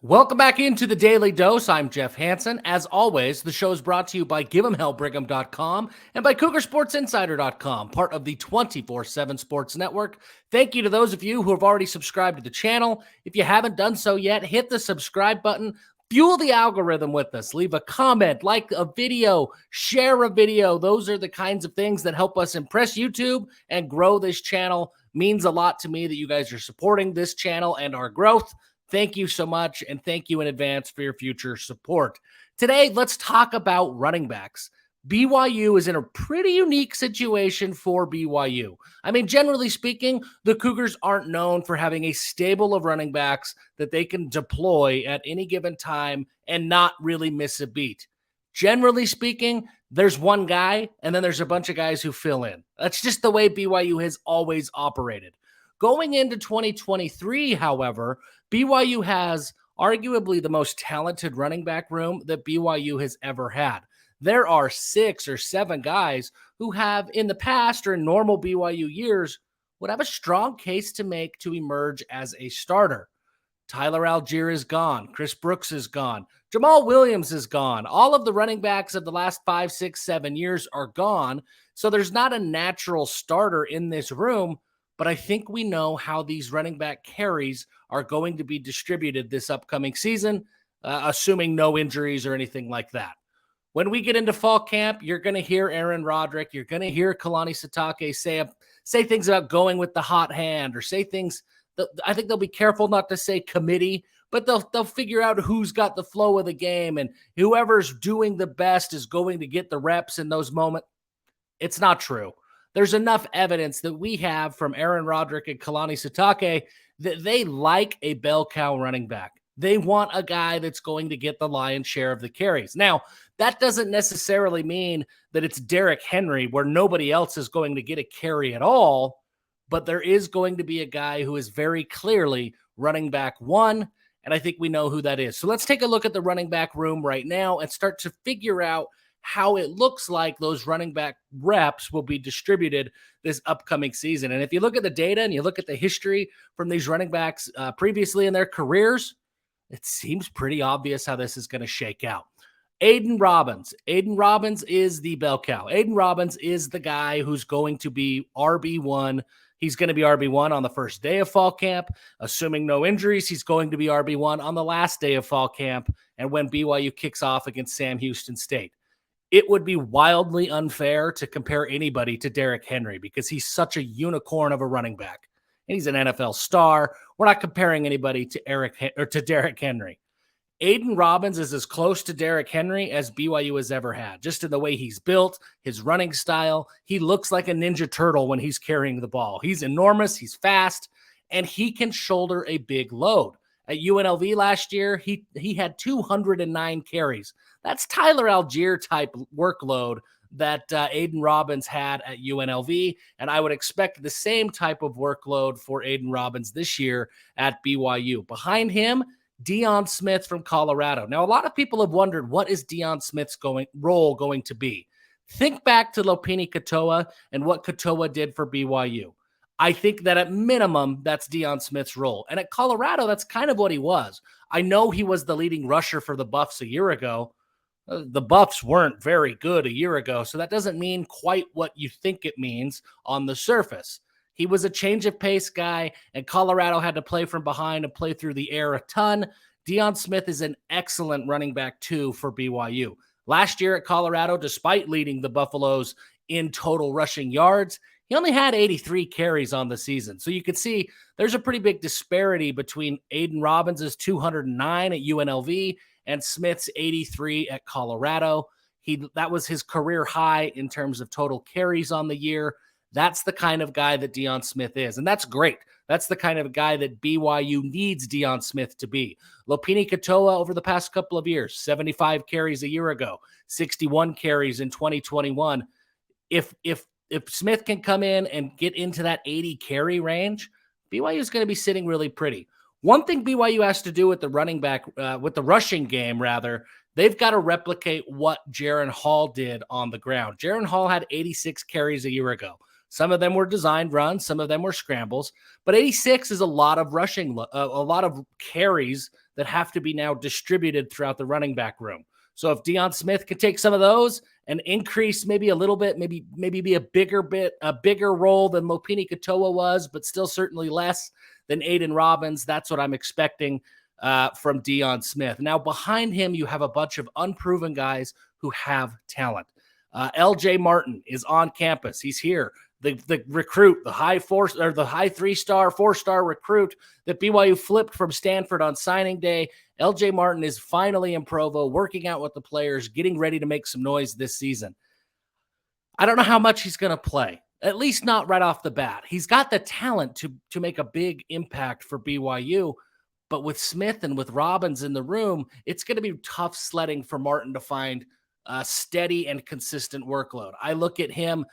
Welcome back into the Daily Dose. I'm Jeff Hansen. As always, the show is brought to you by Give'emHellBrigham.com and by CougarSportsInsider.com, part of the 24/7 Sports Network. Thank you to those of you who have already subscribed to the channel. If you haven't done so yet, hit the subscribe button. Fuel the algorithm with us. Leave a comment, like a video, share a video. Those are the kinds of things that help us impress YouTube and grow this channel. Means a lot to me that you guys are supporting this channel and our growth. Thank you so much, and thank you in advance for your future support. Today, let's talk about running backs. BYU is in a pretty unique situation for BYU. I mean, generally speaking, the Cougars aren't known for having a stable of running backs that they can deploy at any given time and not really miss a beat. Generally speaking, there's one guy, and then there's a bunch of guys who fill in. That's just the way BYU has always operated. Going into 2023, however, BYU has arguably the most talented running back room that BYU has ever had. There are 6 or 7 guys who have in the past or in normal BYU years would have a strong case to make to emerge as a starter. Tyler Algier is gone. Chris Brooks is gone. Jamal Williams is gone. All of the running backs of the last 5, 6, 7 years are gone. So there's not a natural starter in this room. But I think we know how these running back carries are going to be distributed this upcoming season, assuming no injuries or anything like that. When we get into fall camp, you're going to hear Aaron Roderick. You're going to hear Kalani Sitake say things about going with the hot hand or say things that I think they'll be careful not to say committee, but they'll figure out who's got the flow of the game and whoever's doing the best is going to get the reps in those moments. It's not true. There's enough evidence that we have from Aaron Roderick and Kalani Sitake that they like a bell cow running back. They want a guy that's going to get the lion's share of the carries. Now, that doesn't necessarily mean that it's Derrick Henry where nobody else is going to get a carry at all, but there is going to be a guy who is very clearly running back one, and I think we know who that is. So let's take a look at the running back room right now and start to figure out how it looks like those running back reps will be distributed this upcoming season. And if you look at the data and you look at the history from these running backs previously in their careers, it seems pretty obvious how this is going to shake out. Aidan Robbins. Aidan Robbins is the bell cow. Aidan Robbins is the guy who's going to be RB1. He's going to be RB1 on the first day of fall camp. Assuming no injuries, he's going to be RB1 on the last day of fall camp and when BYU kicks off against Sam Houston State. It would be wildly unfair to compare anybody to Derrick Henry because he's such a unicorn of a running back. And he's an NFL star. We're not comparing anybody to Derrick Henry. Aidan Robbins is as close to Derrick Henry as BYU has ever had, just in the way he's built, his running style. He looks like a Ninja Turtle when he's carrying the ball. He's enormous, he's fast, and he can shoulder a big load. At UNLV last year, he had 209 carries. That's Tyler Algier type workload that Aidan Robbins had at UNLV, and I would expect the same type of workload for Aidan Robbins this year at BYU. Behind him, Deion Smith from Colorado. Now, a lot of people have wondered, what is Deion Smith's role going to be? Think back to Lopini Katoa and what Katoa did for BYU. I think that at minimum, that's Deion Smith's role. And at Colorado, that's kind of what he was. I know he was the leading rusher for the Buffs a year ago. The Buffs weren't very good a year ago, so that doesn't mean quite what you think it means on the surface. He was a change of pace guy, and Colorado had to play from behind and play through the air a ton. Deion Smith is an excellent running back, too, for BYU. Last year at Colorado, despite leading the Buffaloes in total rushing yards, he only had 83 carries on the season. So you can see there's a pretty big disparity between Aidan Robbins' 209 at UNLV and Smith's 83 at Colorado. That was his career high in terms of total carries on the year. That's the kind of guy that Deion Smith is, and that's great. That's the kind of guy that BYU needs Deion Smith to be. Lopini Katoa over the past couple of years, 75 carries a year ago, 61 carries in 2021. If Smith can come in and get into that 80 carry range, BYU is going to be sitting really pretty. One thing BYU has to do with the running back, with the rushing game, rather, they've got to replicate what Jaren Hall did on the ground. Jaren Hall had 86 carries a year ago. Some of them were designed runs, some of them were scrambles, but 86 is a lot of rushing, a lot of carries that have to be now distributed throughout the running back room. So if Deion Smith could take some of those and increase maybe a little bit, maybe be a bigger role than Mopini Katoa was, but still certainly less than Aiden Robbins. That's what I'm expecting from Deion Smith. Now behind him, you have a bunch of unproven guys who have talent. LJ Martin is on campus. He's here. The recruit, the high 3-star, 4-star recruit that BYU flipped from Stanford on signing day. LJ Martin is finally in Provo, working out with the players, getting ready to make some noise this season. I don't know how much he's going to play, at least not right off the bat. He's got the talent to make a big impact for BYU, but with Smith and with Robbins in the room, it's going to be tough sledding for Martin to find a steady and consistent workload. I look at him,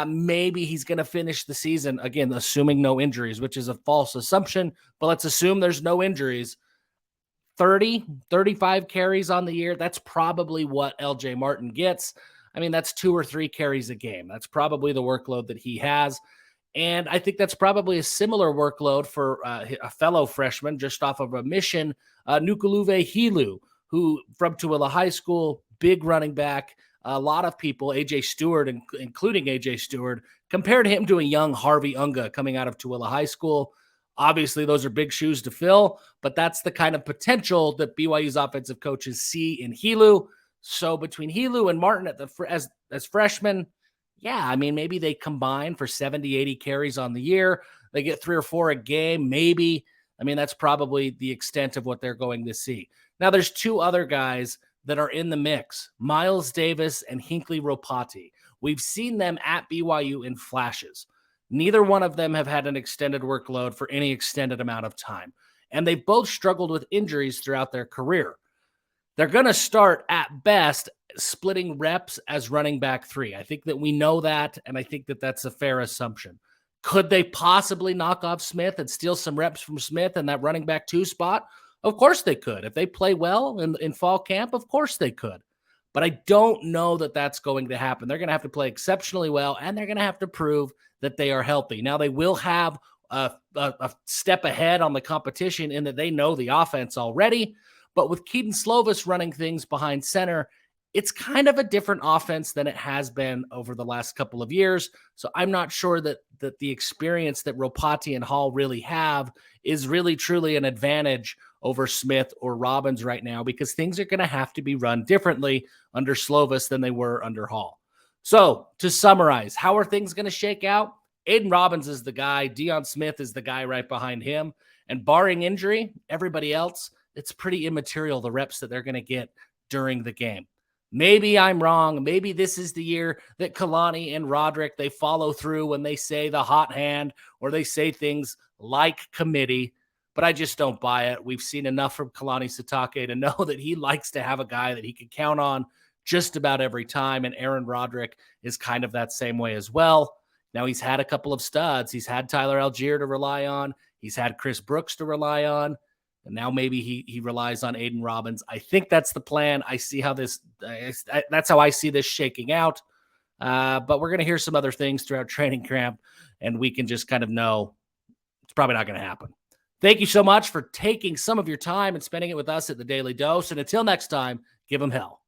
maybe he's going to finish the season, again, assuming no injuries, which is a false assumption, but let's assume there's no injuries. 30, 35 carries on the year. That's probably what LJ Martin gets. I mean, that's 2 or 3 carries a game. That's probably the workload that he has. And I think that's probably a similar workload for a fellow freshman just off of a mission, Nukuluve Hilu, who from Tooele High School, big running back. A lot of people, AJ Stewart, including AJ Stewart, compared him to a young Harvey Unga coming out of Tooele High School. Obviously, those are big shoes to fill, but that's the kind of potential that BYU's offensive coaches see in Hilu. So between Hilu and Martin as freshmen, yeah, I mean, maybe they combine for 70, 80 carries on the year. They get 3 or 4 a game, maybe. I mean, that's probably the extent of what they're going to see. Now, there's 2 other guys that are in the mix, Miles Davis and Hinckley Ropati. We've seen them at BYU in flashes. Neither one of them have had an extended workload for any extended amount of time, and they've both struggled with injuries throughout their career. They're going to start at best splitting reps as running back 3. I think that we know that, and I think that that's a fair assumption. Could they possibly knock off Smith and steal some reps from Smith in that running back 2 spot? Of course they could. If they play well in fall camp, of course they could. But I don't know that that's going to happen. They're going to have to play exceptionally well, and they're going to have to prove that they are healthy. Now, they will have a step ahead on the competition in that they know the offense already. But with Keaton Slovis running things behind center, it's kind of a different offense than it has been over the last couple of years. So I'm not sure that the experience that Ropati and Hall really have is really truly an advantage over Smith or Robbins right now, because things are going to have to be run differently under Slovis than they were under Hall. So to summarize, how are things going to shake out? Aiden Robbins is the guy. Deion Smith is the guy right behind him. And barring injury, everybody else, it's pretty immaterial, the reps that they're going to get during the game. Maybe I'm wrong. Maybe this is the year that Kalani and Roderick, they follow through when they say the hot hand or they say things like committee, but I just don't buy it. We've seen enough from Kalani Sitake to know that he likes to have a guy that he can count on just about every time, and Aaron Roderick is kind of that same way as well. Now, he's had a couple of studs. He's had Tyler Algier to rely on. He's had Chris Brooks to rely on. And now maybe he relies on Aiden Robbins. I think that's the plan. I see how that's how I see this shaking out. But we're going to hear some other things throughout training camp, and we can just kind of know it's probably not going to happen. Thank you so much for taking some of your time and spending it with us at the Daily Dose. And until next time, give them hell.